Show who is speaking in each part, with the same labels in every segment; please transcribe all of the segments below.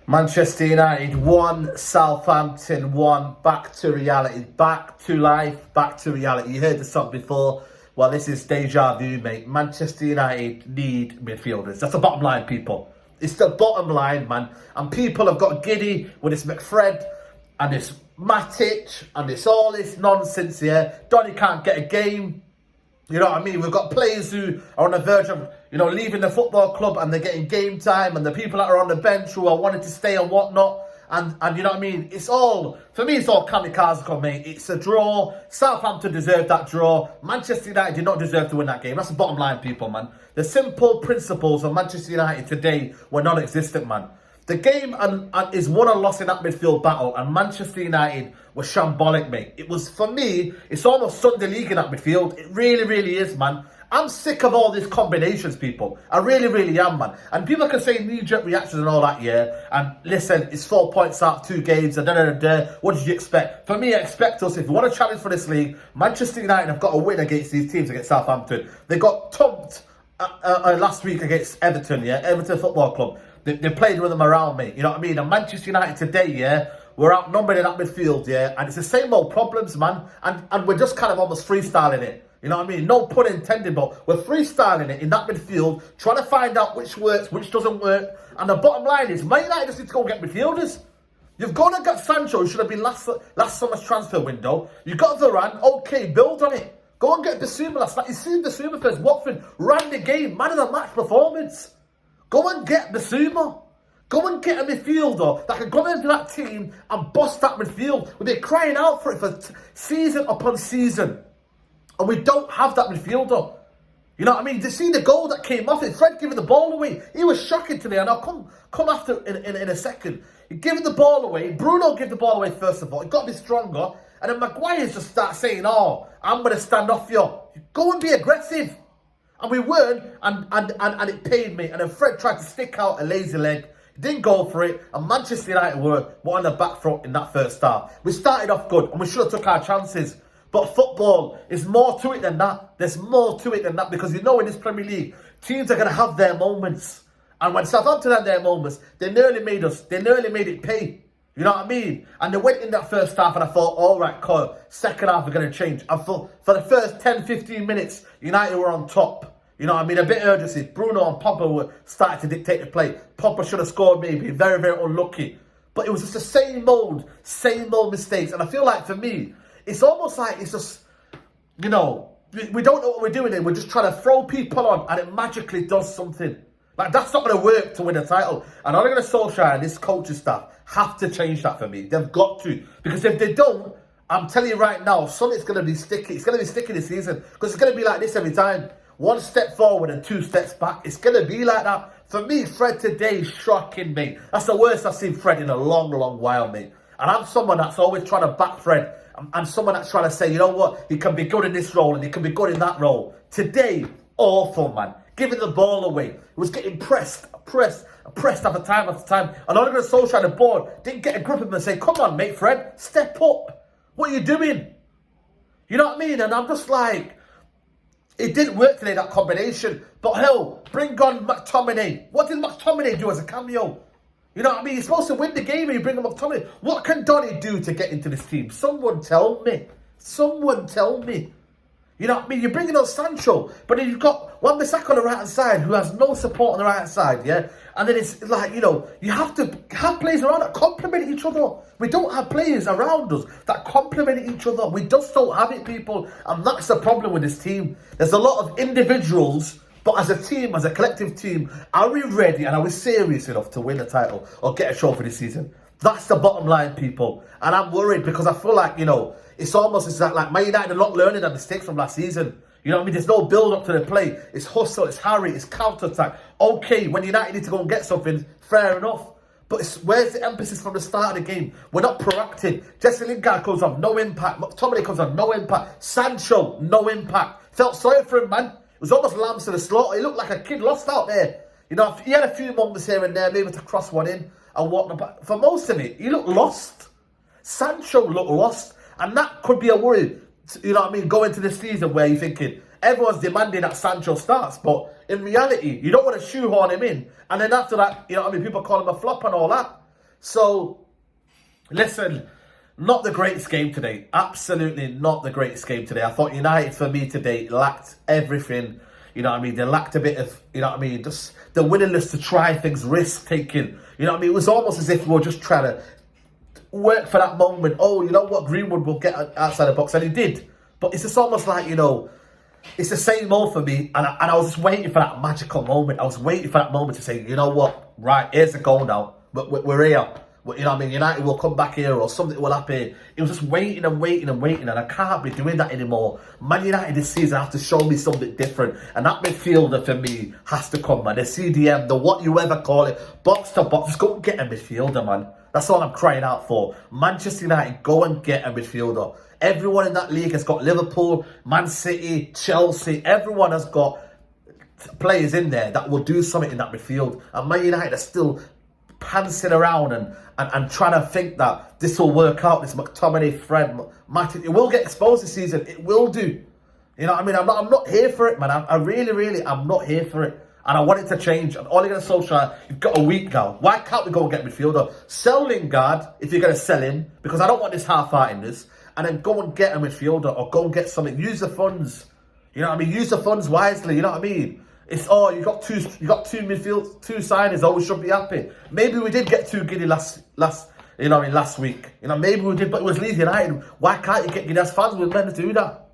Speaker 1: Manchester United 1, Southampton 1, back to reality, back to life, back to reality. You heard the song before. Well, this is deja vu, mate. Manchester United need midfielders. That's the bottom line, people. It's the bottom line, man. And people have got giddy with this McFred and this Matic and this all this nonsense here. Donny can't get a game. You know what I mean? We've got players who are on the verge of, leaving the football club and they're getting game time, and the people that are on the bench who are wanting to stay and whatnot. And you know what I mean? It's all, for me, it's all kamikaze, mate. It's a draw. Southampton deserved that draw. Manchester United did not deserve to win that game. That's the bottom line, people, man. The simple principles of Manchester United today were non-existent, man. The game is won and lost in that midfield battle, and Manchester United was shambolic, mate. It was, for me, it's almost Sunday League in that midfield. It really, really is, man. I'm sick of all these combinations, people. I really, really am, man. And people can say knee-jerk reactions and all that, yeah. And listen, it's 4 points out of 2 games, and da-da-da-da. What did you expect? For me, I expect us, if we want to challenge for this league, Manchester United have got to win against these teams, against Southampton. They got thumped last week against Everton, yeah. Everton Football Club. They played with them around, mate. You know what I mean? And Manchester United today, yeah, we're outnumbered in that midfield, yeah. And it's the same old problems, man. And we're just kind of almost freestyling it. You know what I mean? No pun intended, but we're freestyling it in that midfield, trying to find out which works, which doesn't work. And the bottom line is, Man United just need to go and get midfielders. You've gone and got Sancho, who should have been last summer's transfer window. You've got Varane, okay, build on it. Go and get Basuma last night. You see Basuma first. Watford ran the game, man of the match performance. Go and get Basuma. Go and get a midfielder that can come into that team and bust that midfield. We've been crying out for it for season upon season. And we don't have that midfielder. You know what I mean? You see the goal that came off it. Fred giving the ball away. He was shocking to me. And I'll come after in a second. He gave the ball away. Bruno gave the ball away first of all. He got to be stronger. And then Maguire just starts saying, oh, I'm going to stand off you. Go and be aggressive. And we weren't, and it paid me. And then Fred tried to stick out a lazy leg. He didn't go for it. And Manchester United were on the back foot in that first half. We started off good, and we should have took our chances. But football is more to it than that. There's more to it than that. Because in this Premier League, teams are going to have their moments. And when Southampton had their moments, they nearly made it pay. You know what I mean? And they went in that first half and I thought, all right, Kyle, second half are going to change. I thought for the first 10, 15 minutes, United were on top. You know what I mean? A bit of urgency. Bruno and Pogba were starting to dictate the play. Pogba should have scored maybe. Very, very unlucky. But it was just the same old mistakes. And I feel like for me, it's almost like it's just, we don't know what we're doing here. We're just trying to throw people on and it magically does something. Like, that's not going to work to win a title. And Ole Gunnar Solskjaer and his coaching staff have to change that for me. They've got to. Because if they don't, I'm telling you right now, something's going to be sticky. It's going to be sticky this season. Because it's going to be like this every time. 1 step forward and 2 steps back. It's going to be like that. For me, Fred today is shocking, mate. That's the worst I've seen Fred in a long, long while, mate. And I'm someone that's always trying to back Fred. I'm someone that's trying to say, you know what? He can be good in this role and he can be good in that role. Today, awful, man. Giving the ball away. He was getting pressed after time after time. And Ole Gunnar Solskjaer on the board didn't get a grip of him and say, come on, mate, Fred, step up. What are you doing? You know what I mean? And I'm just like, it didn't work today, that combination. But hell, bring on McTominay. What did McTominay do as a cameo? You know what I mean? He's supposed to win the game and you bring him McTominay. What can Donny do to get into this team? Someone tell me. Someone tell me. You know what I mean? You're bringing on Sancho, but then you've got Wan-Bissaka on the right-hand side who has no support on the right-hand side, yeah? And then it's like, you have to have players around that complement each other. We don't have players around us that complement each other. We just don't have it, people. And that's the problem with this team. There's a lot of individuals, but as a team, as a collective team, are we ready and are we serious enough to win the title or get a trophy this season? That's the bottom line, people. And I'm worried because I feel like, it's like Man United are not learning their mistakes from last season. You know what I mean? There's no build-up to the play. It's hustle, it's harry, it's counter-attack. Okay, when United need to go and get something, fair enough. But where's the emphasis from the start of the game? We're not proactive. Jesse Lingard comes on, no impact. McTominay comes on, no impact. Sancho, no impact. Felt sorry for him, man. It was almost lambs to the slaughter. He looked like a kid lost out there. He had a few moments here and there, maybe to cross one in and whatnot. But for most of it, he looked lost. Sancho looked lost. And that could be a worry, going into the season where you're thinking, everyone's demanding that Sancho starts. But in reality, you don't want to shoehorn him in. And then after that, people call him a flop and all that. So, listen, not the greatest game today. Absolutely not the greatest game today. I thought United, for me today, lacked everything. You know what I mean? They lacked a bit of, you know what I mean, just the willingness to try things, risk-taking. You know what I mean? It was almost as if we were just trying to work for that moment. Oh, you know what? Greenwood will get outside the box. And he did. But it's just almost like, you know, it's the same old for me. And I was just waiting for that magical moment. I was waiting for that moment to say, you know what? Right, here's the goal now. We're here. You know what I mean? United will come back here or something will happen. It was just waiting and waiting and waiting, and I can't be doing that anymore. Man United this season have to show me something different, and that midfielder for me has to come, man. The CDM, the what you ever call it, box to box, just go and get a midfielder, man. That's all I'm crying out for. Manchester United, go and get a midfielder. Everyone in that league has got Liverpool, Man City, Chelsea. Everyone has got players in there that will do something in that midfield, and Man United are still pantsing around and trying to think that this will work out. This McTominay, Fred, Matic, it will get exposed this season. It will do. You know what I mean? I'm not here for it, man. I really, I'm not here for it. And I want it to change. And Ole Gunnar Solskjaer, you've got a week now. Why can't we go and get a midfielder? Sell Lingard if you're going to sell him, because I don't want this half-heartedness. And then go and get a midfielder or go and get something. Use the funds. You know what I mean? Use the funds wisely. You know what I mean? It's you got two midfield, two signings. Oh, we should be happy. Maybe we did get too giddy last week. You know, maybe we did, but it was Leeds United. Why can't you get giddy as fans? We're meant to do that.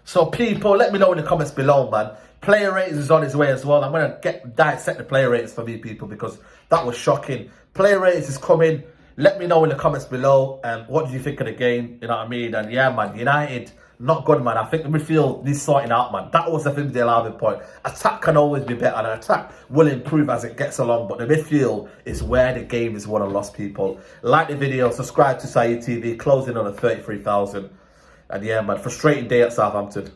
Speaker 1: So people, let me know in the comments below, man. Player ratings is on its way as well. I'm gonna dissect the player ratings for me, people, because that was shocking. Player ratings is coming. Let me know in the comments below. What do you think of the game? You know what I mean? And yeah, man, United. Not good, man. I think the midfield needs sorting out, man. That was the thing they're having point. Attack can always be better, and attack will improve as it gets along. But the midfield is where the game is won and lost, people. Like the video, subscribe to Saeed TV, closing on a 33,000. And yeah, man, frustrating day at Southampton.